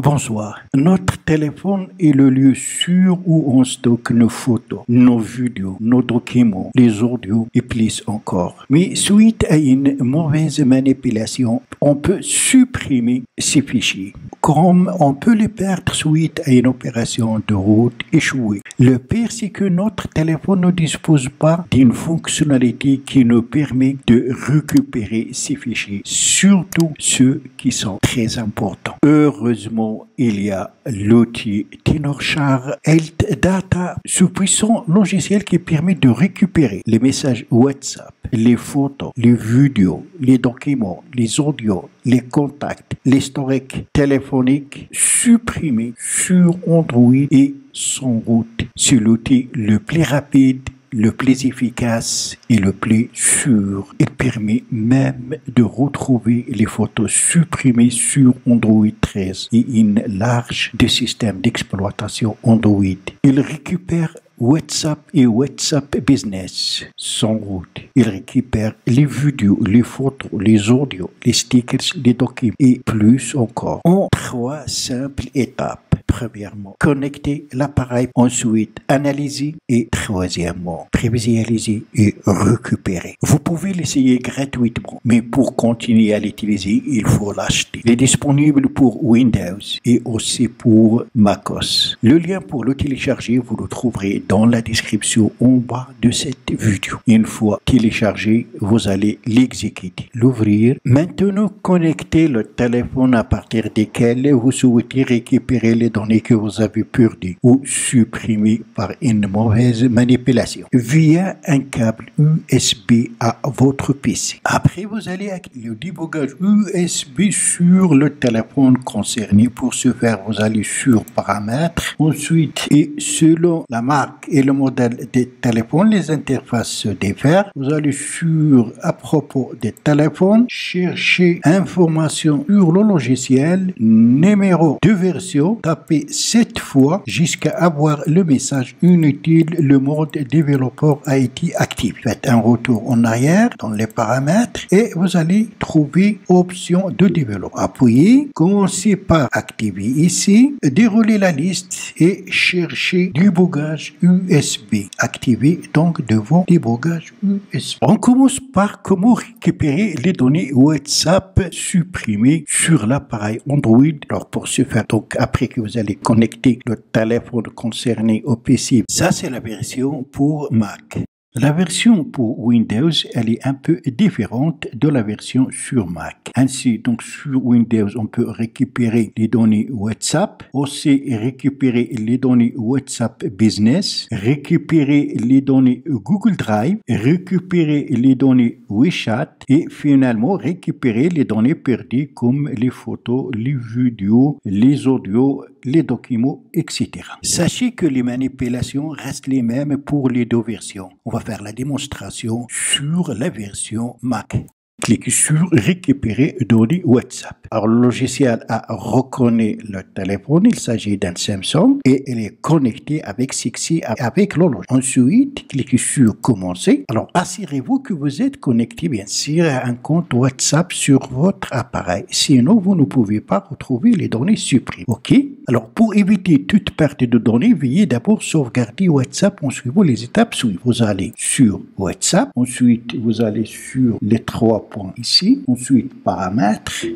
Bonsoir. Notre téléphone est le lieu sûr où on stocke nos photos, nos vidéos, nos documents, les audios et plus encore. Mais suite à une mauvaise manipulation, on peut supprimer ces fichiers. Comme on peut les perdre suite à une opération de route échouée. Le pire, c'est que notre téléphone ne dispose pas d'une fonctionnalité qui nous permet de récupérer ces fichiers, surtout ceux qui sont très importants. Heureusement, il y a l'outil Tenorshare Health Data, ce puissant logiciel qui permet de récupérer les messages WhatsApp, les photos, les vidéos, les documents, les audios, les contacts, l'historique téléphonique supprimés sur Android et sans route. C'est l'outil le plus rapide, le plus efficace et le plus sûr. Il permet même de retrouver les photos supprimées sur Android 13 et une large de systèmes d'exploitation Android. Il récupère WhatsApp et WhatsApp Business sans route. Il récupère les vidéos, les photos, les audios, les stickers, les documents et plus encore en 3 simples étapes. Premièrement, connecter l'appareil, ensuite analyser et troisièmement, prévisualiser et récupérer. Vous pouvez l'essayer gratuitement, mais pour continuer à l'utiliser, il faut l'acheter. Il est disponible pour Windows et aussi pour macOS. Le lien pour le télécharger, vous le trouverez dans la description en bas de cette vidéo. Une fois téléchargé, vous allez l'exécuter, l'ouvrir. Maintenant, connectez le téléphone à partir desquels vous souhaitez récupérer les données que vous avez perdues ou supprimées par une mauvaise manipulation via un câble USB à votre PC. Après, vous allez activer le débogage USB sur le téléphone concerné. Pour ce faire, vous allez sur Paramètres. Ensuite, et selon la marque et le modèle des téléphones, les interfaces se diffèrent. Vous allez sur à propos des téléphones, chercher information sur le logiciel, numéro de version, tapez 7 fois jusqu'à avoir le message inutile, le mode développeur a été activé. Faites un retour en arrière dans les paramètres et vous allez trouver option de développeur. Appuyez, commencez par activer ici, déroulez la liste et cherchez débogage USB. Activez donc devant débogage USB. On commence par comment récupérer les données WhatsApp supprimées sur l'appareil Android. Alors pour ce faire, donc après que vous allez connecter le téléphone concerné au PC, ça c'est la version pour Mac. La version pour Windows, elle est un peu différente de la version sur Mac. Ainsi, donc sur Windows, on peut récupérer les données WhatsApp, aussi récupérer les données WhatsApp Business, récupérer les données Google Drive, récupérer les données WeChat et finalement récupérer les données perdues comme les photos, les vidéos, les audios, les documents, etc. Sachez que les manipulations restent les mêmes pour les deux versions. On va faire la démonstration sur la version Mac. Cliquez sur récupérer données WhatsApp. Alors le logiciel a reconnu le téléphone, il s'agit d'un Samsung et il est connecté avec Sixi avec le logiciel. Ensuite, cliquez sur commencer. Alors assurez-vous que vous êtes connecté bien sûr à un compte WhatsApp sur votre appareil. Sinon, vous ne pouvez pas retrouver les données supprimées. OK? Alors pour éviter toute perte de données, veuillez d'abord sauvegarder WhatsApp en suivant les étapes suivantes. Vous allez sur WhatsApp, ensuite vous allez sur les 3 points ici, ensuite paramètres.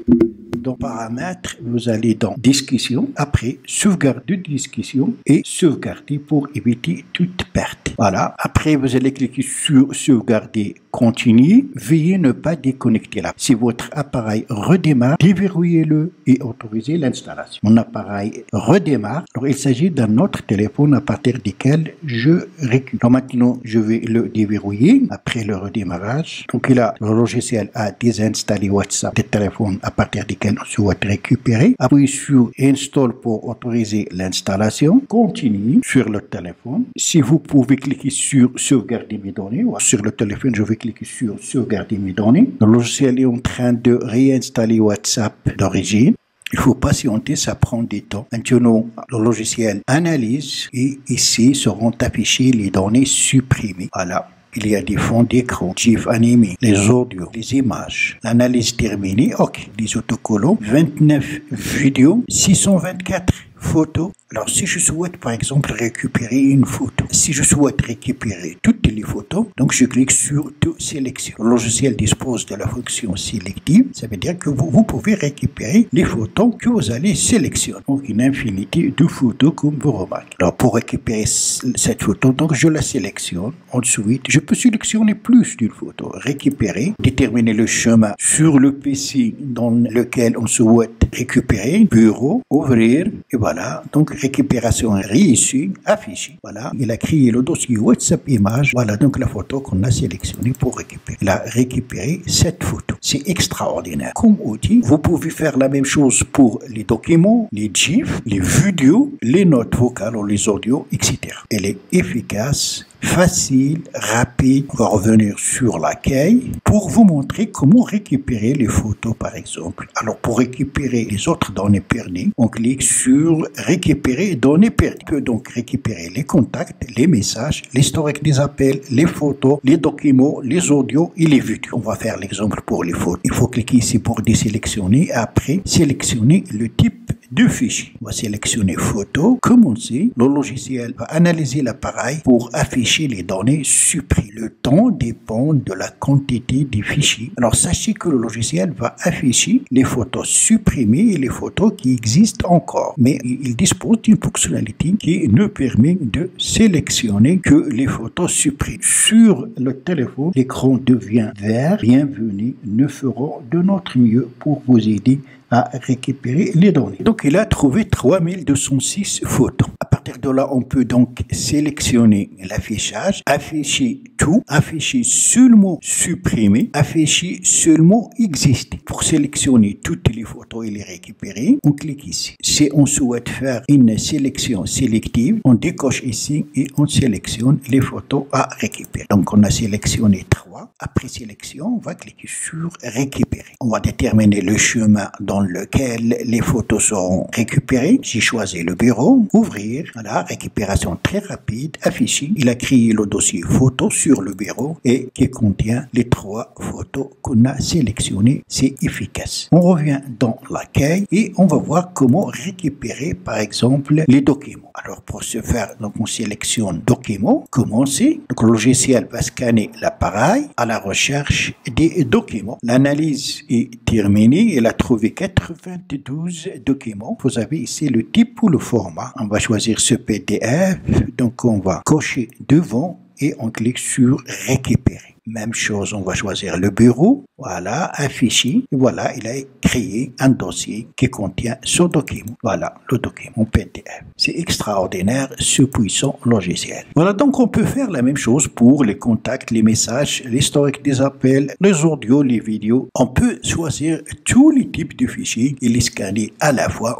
Dans paramètres, vous allez dans discussion, après sauvegarder discussion et sauvegarder pour éviter toute perte. Voilà. Après, vous allez cliquer sur sauvegarder, continuer. Veuillez ne pas déconnecter là. Si votre appareil redémarre, déverrouillez-le et autorisez l'installation. Mon appareil redémarre. Alors, il s'agit d'un autre téléphone à partir duquel je récupère. Alors, maintenant, je vais le déverrouiller après le redémarrage. Donc, là, le logiciel a désinstallé WhatsApp des téléphones à partir duquel on souhaite récupérer. Appuyez sur Install pour autoriser l'installation. Continuez sur le téléphone. Si vous pouvez cliquer sur sauvegarder mes données, ou sur le téléphone, je vais cliquer sur sauvegarder mes données. Le logiciel est en train de réinstaller WhatsApp d'origine. Il faut patienter, ça prend du temps. Maintenant, le logiciel analyse et ici seront affichées les données supprimées. Voilà. Il y a des fonds d'écran, GIF animés, les audios, les images, l'analyse terminée, ok, les autocollants, 29 vidéos, 624 photos. Alors, si je souhaite, par exemple, récupérer une photo, si je souhaite récupérer toutes les photos, donc je clique sur Tout sélection. Le logiciel dispose de la fonction sélective. Ça veut dire que vous pouvez récupérer les photos que vous allez sélectionner. Donc, une infinité de photos, comme vous remarquez. Alors, pour récupérer cette photo, donc je la sélectionne. Ensuite, je peux sélectionner plus d'une photo. Récupérer, déterminer le chemin sur le PC dans lequel on souhaite récupérer, bureau, ouvrir, et voilà. Donc, récupération réussie, affichée. Voilà, il a créé le dossier WhatsApp image. Voilà donc la photo qu'on a sélectionnée pour récupérer. Il a récupéré cette photo. C'est extraordinaire. Comme outil, vous pouvez faire la même chose pour les documents, les GIFs, les vidéos, les notes vocales ou les audios, etc. Elle est efficace, facile, rapide. On va revenir sur l'accueil pour vous montrer comment récupérer les photos, par exemple. Alors, pour récupérer les autres données perdues, on clique sur récupérer données perdues. On peut donc récupérer les contacts, les messages, l'historique des appels, les photos, les documents, les audios et les vidéos. On va faire l'exemple pour les photos. Il faut cliquer ici pour désélectionner. Après, sélectionner le type de fichier. On va sélectionner photo. Commencer. Le logiciel va analyser l'appareil pour afficher les données supprimées. Le temps dépend de la quantité des fichiers. Alors, sachez que le logiciel va afficher les photos supprimées et les photos qui existent encore. Mais il dispose d'une fonctionnalité qui nous permet de sélectionner que les photos supprimées. Sur le téléphone, l'écran devient vert. Bienvenue. Nous ferons de notre mieux pour vous aider à récupérer les données. Donc, il a trouvé 3206 photos. À partir de là, on peut donc sélectionner l'affichage, afficher tout, afficher seulement supprimer, afficher seulement exister. Pour sélectionner toutes les photos et les récupérer, on clique ici. Si on souhaite faire une sélection sélective, on décoche ici et on sélectionne les photos à récupérer. Donc, on a sélectionné 3. Après sélection, on va cliquer sur récupérer. On va déterminer le chemin dans lequel les photos seront récupérées. J'ai choisi le bureau, ouvrir, voilà, récupération très rapide, affichée. Il a créé le dossier photo sur le bureau et qui contient les 3 photos qu'on a sélectionnées. C'est efficace. On revient dans l'accueil et on va voir comment récupérer, par exemple, les documents. Alors, pour ce faire, donc on sélectionne documents, commencer. Donc, le logiciel va scanner l'appareil à la recherche des documents. L'analyse est terminée. Il a trouvé 92 documents. Vous avez ici le type ou le format. On va choisir ce PDF. Donc, on va cocher devant et on clique sur récupérer. Même chose, on va choisir le bureau. Voilà, affiché. Et voilà, il a créé un dossier qui contient ce document. Voilà, le document PDF. C'est extraordinaire, ce puissant logiciel. Voilà, donc on peut faire la même chose pour les contacts, les messages, l'historique des appels, les audios, les vidéos. On peut choisir tous les types de fichiers et les scanner à la fois.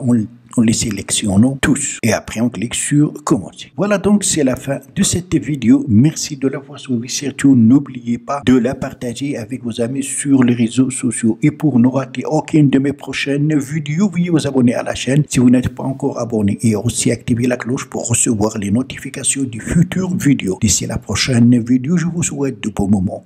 On les sélectionne tous et après on clique sur commencer. Voilà, donc c'est la fin de cette vidéo. Merci de l'avoir suivi. Surtout n'oubliez pas de la partager avec vos amis sur les réseaux sociaux. Et pour ne rater aucune de mes prochaines vidéos, veuillez vous abonner à la chaîne si vous n'êtes pas encore abonné et aussi activer la cloche pour recevoir les notifications des futures vidéos. D'ici la prochaine vidéo, je vous souhaite de bons moments.